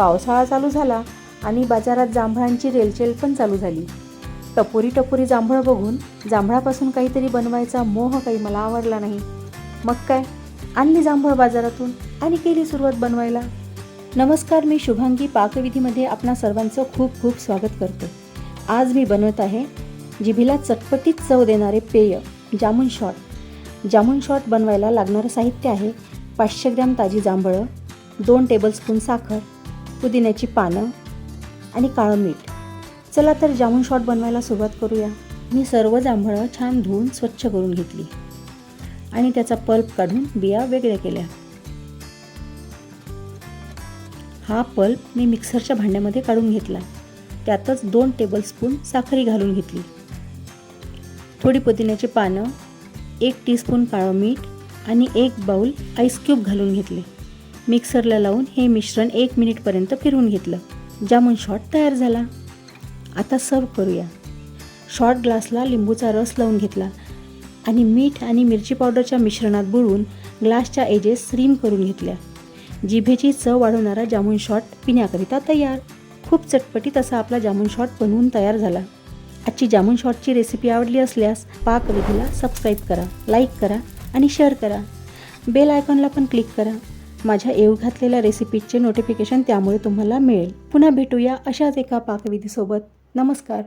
पावसाळा चालू झाला आणि बाजारात जांभळांची रेलचेल पण चालू झाली. टपोरी जांभळं बघून जांभळापासून काहीतरी बनवायचा मोह काही मला आवडला नाही. मग काय, आणली जांभळ बाजारातून आणि केली सुरुवात बनवायला. नमस्कार, मी शुभांगी पाकविधीमध्ये आपणा सर्वांचं खूप खूप स्वागत करते. आज मी बनवत आहे जिभेला चटपटीत चव देणारे पेय जामुन शॉट. जामुन शॉट बनवायला लागणारं साहित्य आहे 500 ग्रॅम ताजी जांभळं, 2 टेबलस्पून साखर, पुदिन्याची पानं आणि काळं मीठ. चला तर जामुन शॉट बनवायला सुरुवात करूया. मी सर्व जांभळं छान धुवून स्वच्छ करून घेतली आणि त्याचा पल्प काढून बिया वेगळ्या केल्या. हा पल्प मी मिक्सरच्या भांड्यामध्ये काढून घेतला. त्यातच 2 टेबलस्पून साखर घालून घेतली, थोडी पुदिन्याची पानं, 1 टीस्पून काळं मीठ आणि 1 बाउल आईस क्यूब घालून घेतले. मिक्सरला लावून हे मिश्रण 1 मिनिटपर्यंत फिरवून घेतलं. जामुन शॉट तयार झाला. आता सर्व करूया. शॉट ग्लासला लिंबूचा रस लावून घेतला आणि मीठ आणि मिरची पावडरच्या मिश्रणात बुडवून ग्लासच्या एजेस रिम करून घेतल्या. जिभेची चव वाढवणारा जामुन शॉट पिण्याकरिता तयार. खूप चटपटीत असा आपला जामुन शॉट बनवून तयार झाला. आजची जामुन शॉटची रेसिपी आवडली असल्यास पाकविधीला सबस्क्राईब करा, लाईक करा आणि शेअर करा. बेल आयकॉनला पण क्लिक करा. माझ्या येऊ घातलेल्या रेसिपीजचे नोटिफिकेशन त्यामुळे तुम्हाला मिळेल. पुन्हा भेटूया अशाच एका पाकविधीसोबत. नमस्कार.